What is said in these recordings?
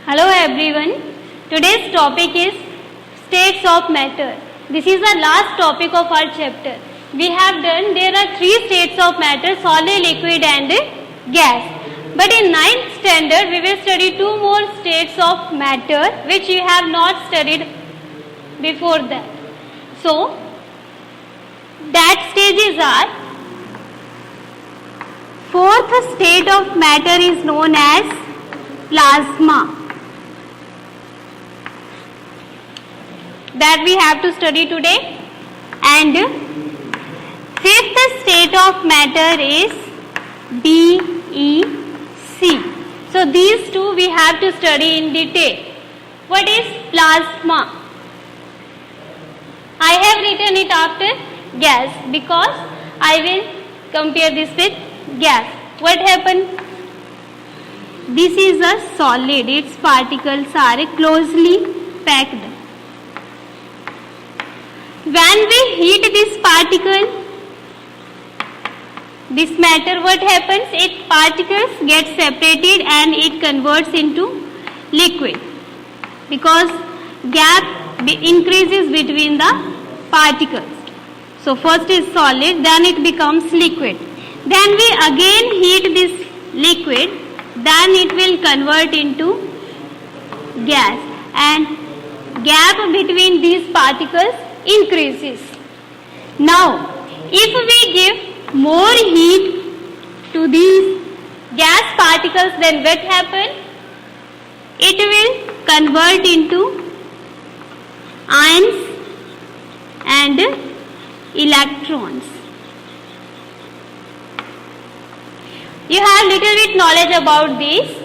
Hello everyone. Today's topic is states of matter. This is the last topic of our chapter. We have done there are three states of matter: solid, liquid and gas. But in 9th standard we will study two more states of matter which you have not studied before that. So that stages are: fourth state of matter is known as plasma. That we have to study today. And fifth state of matter is DEC. So these two we have to study in detail. What is plasma? I have written it after gas because I will compare this with gas. What happened? This is a solid. Its particles are closely packed. When we heat this particle, this matter, what happens? Its particles get separated and it converts into liquid because gap increases between the particles. So first is solid, then it becomes liquid. Then we again heat this liquid, then it will convert into gas, and gap between these particles increases. Now, if we give more heat to these gas particles, then what happens? It will convert into ions and electrons. You have little bit knowledge about this.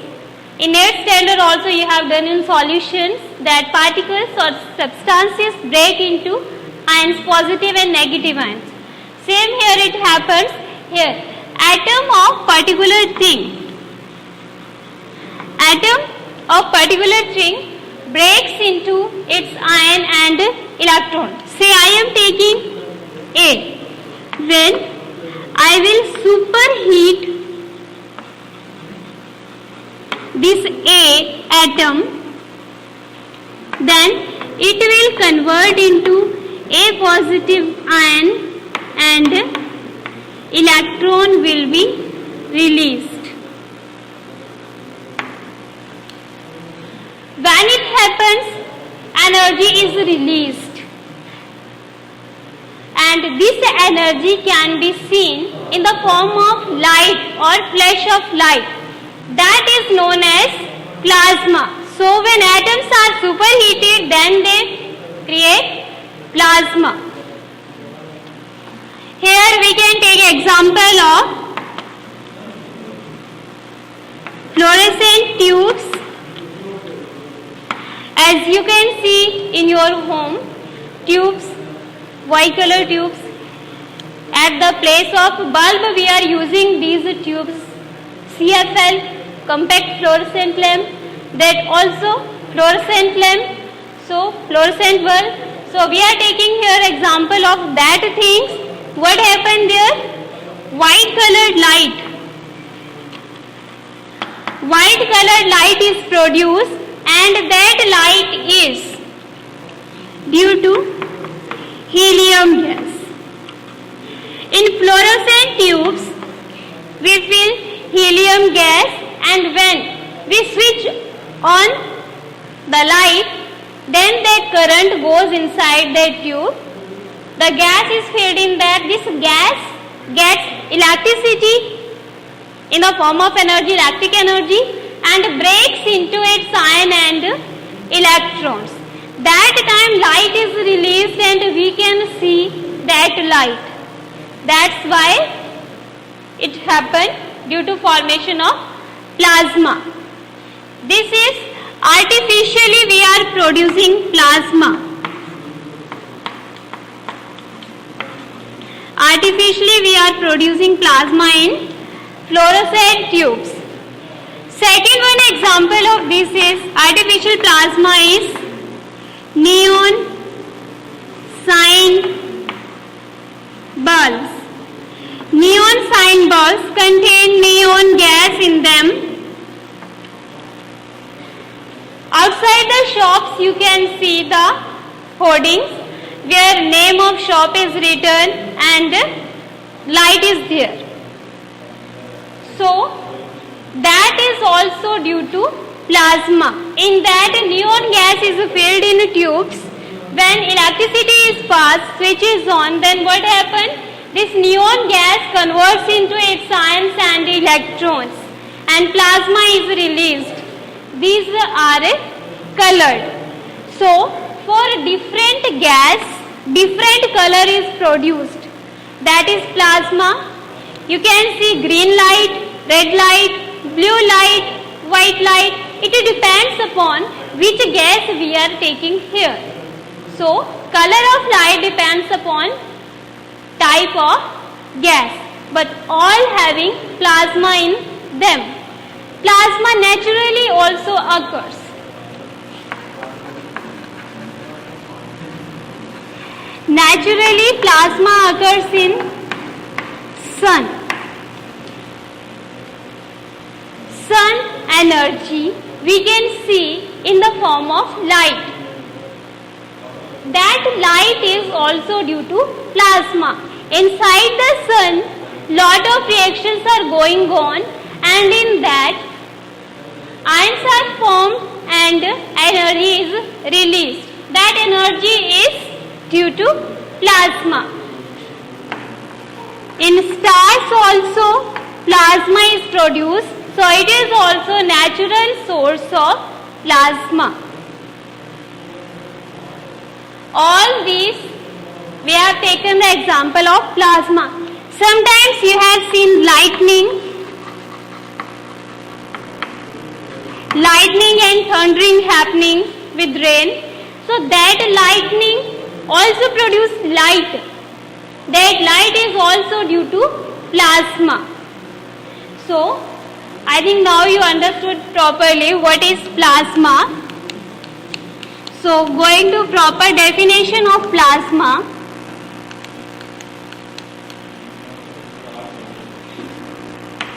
In 8th standard also you have done in solutions that particles or substances break into ions, positive and negative ions. Same here it happens here. Atom of particular thing breaks into its ion and electron. Say I am taking A. When I will superheat this A atom, then it will convert into A positive ion and electron will be released. When it happens, energy is released, and this energy can be seen in the form of light or flash of light. That is known as plasma. So when atoms are superheated, then they create plasma. Here we can take example of fluorescent tubes. As you can see in your home, tubes, white color tubes. At the place of bulb we are using these tubes. CFL, compact fluorescent lamp, that also fluorescent lamp, so fluorescent bulb. So we are taking here example of that things. What happened there? White colored light. White colored light is produced, and that light is due to helium gas. In fluorescent tubes, we fill helium gas, and when we switch on the light, then that current goes inside that tube. The gas is filled in that. This gas gets electricity in the form of energy, electric energy, and breaks into its ion and electrons. That time light is released and we can see that light. That's why it happened due to formation of plasma. This is artificially we are producing plasma. Artificially we are producing plasma in fluorescent tubes. Second one example of this is artificial plasma is neon sign bulbs. Neon sign bulbs contain neon gas in them. Outside the shops you can see the hoardings where name of shop is written and light is there. So that is also due to plasma. In that neon gas is filled in tubes. When electricity is passed, switch is on, then what happens? This neon gas converts into its ions and electrons and plasma is released. These are colored. So for different gas, different color is produced. That is plasma. You can see green light, red light, blue light, white light. It depends upon which gas we are taking here. So color of light depends upon type of gas, but all having plasma in them. Plasma naturally also occurs. Naturally, plasma occurs in sun. Sun energy we can see in the form of light. That light is also due to plasma. Inside the sun, lot of reactions are going on, and in that ions are formed and energy is released. That energy is due to plasma. In stars also plasma is produced, so it is also natural source of plasma. All these we have taken the example of plasma. Sometimes you have seen lightning and thundering happening with rain. So that lightning also produces light. That light is also due to plasma. So I think now you understood properly what is plasma. So going to proper definition of plasma.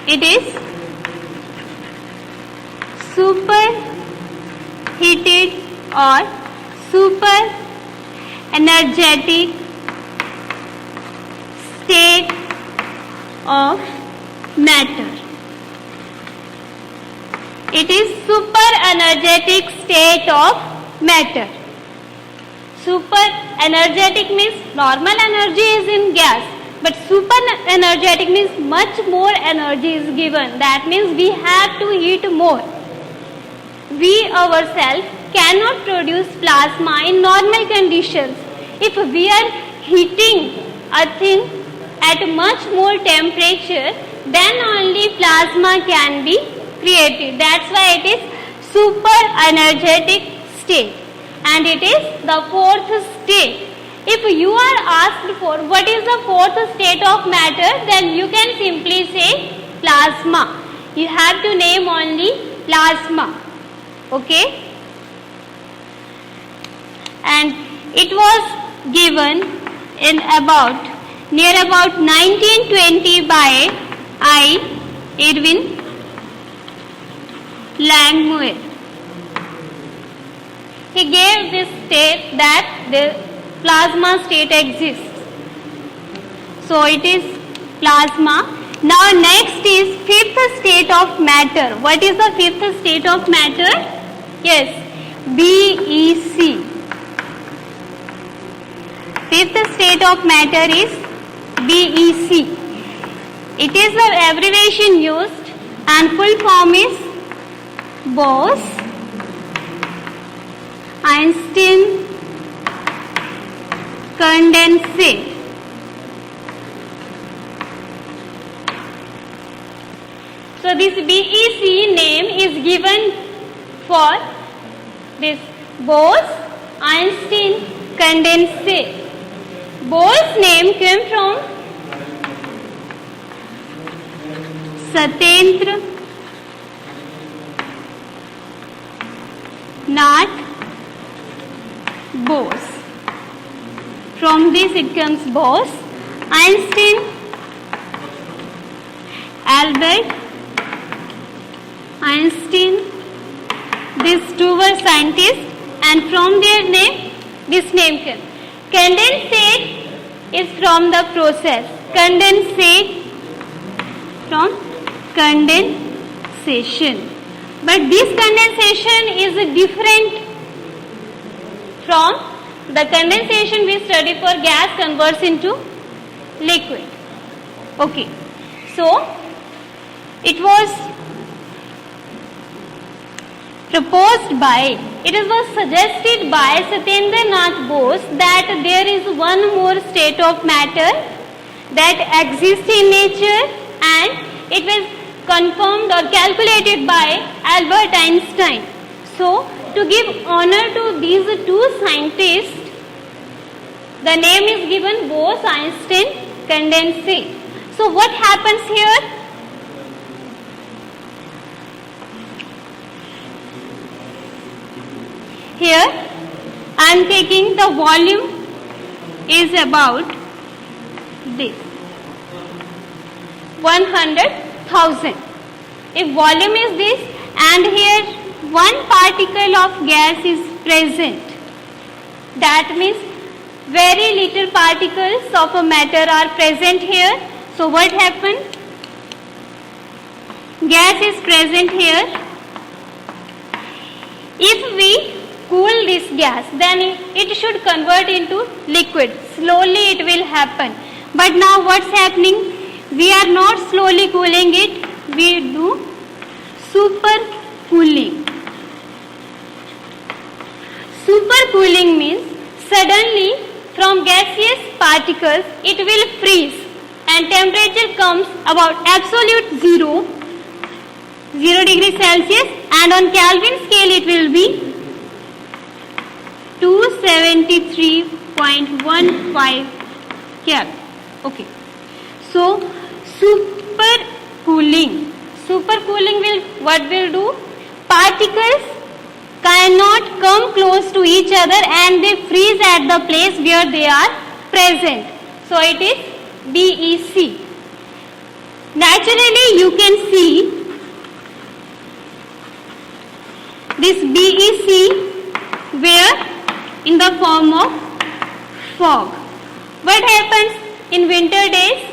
It is superheated or super energetic state of matter. It is super energetic state of matter. Super energetic means normal energy is in gas, but super energetic means much more energy is given. That means we have to heat more. We ourselves cannot produce plasma in normal conditions. If we are heating a thing at much more temperature, then only plasma can be created. That's why it is super energetic state, and it is the fourth state. If you are asked for what is the fourth state of matter, then you can simply say plasma. You have to name only plasma. Okay? And it was given in near about 1920 by I. Irving Langmuir. He gave this state that the plasma state exists. So it is plasma. Now next is fifth state of matter. What is the fifth state of matter? Yes, BEC. Fifth state of matter is BEC. It is the abbreviation used and full form is Bose-Einstein condensate. So this BEC name is given for this Bose-Einstein condensate. Bose name came from Satyendra Nath Bose. From this it comes Bose, Einstein, Albert Einstein, these two were scientists, and from their name, this name came. Condensate is from the process. Condensate from condensation. But this condensation is different from the condensation we study for gas converts into liquid. Okay. So, it was proposed by, it was suggested by Satyendra Nath Bose that there is one more state of matter that exists in nature, and it was confirmed or calculated by Albert Einstein. So, to give honor to these two scientists, the name is given Bose-Einstein condensate. So, what happens here? Here I am taking the volume is about this 100,000. If volume is this and here one particle of gas is present, that means very little particles of a matter are present here. So what happened? Gas is present here. If we cool this gas, then it should convert into liquid. Slowly it will happen. But now what's happening? We are not slowly cooling it. We do super cooling. Super cooling means suddenly from gaseous particles it will freeze and temperature comes about absolute 0 degrees Celsius, and on Kelvin scale it will be 273.15 Kelvin. Okay. So super cooling will what will do? Particles cannot come close to each other and they freeze at the place where they are present. So it is BEC. Naturally you can see this BEC where in the form of fog. What happens in winter days?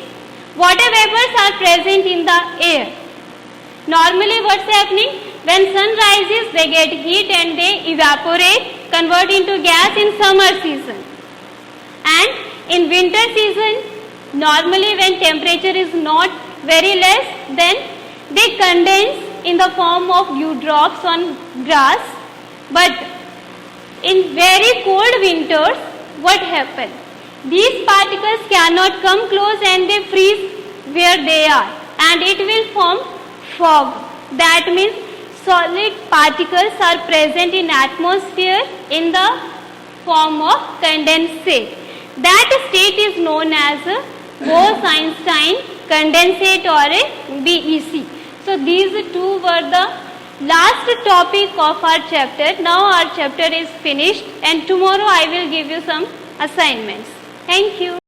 Water vapors are present in the air. Normally what's happening? When sun rises, they get heat and they evaporate, convert into gas in summer season. And in winter season, normally when temperature is not very less, then they condense in the form of dew drops on grass. But in very cold winters, what happens? These particles cannot come close and they freeze where they are, and it will form fog. That means solid particles are present in atmosphere in the form of condensate. That state is known as a Bose-Einstein condensate or a BEC. So these two were the last topic of our chapter. Now our chapter is finished and tomorrow I will give you some assignments. Thank you.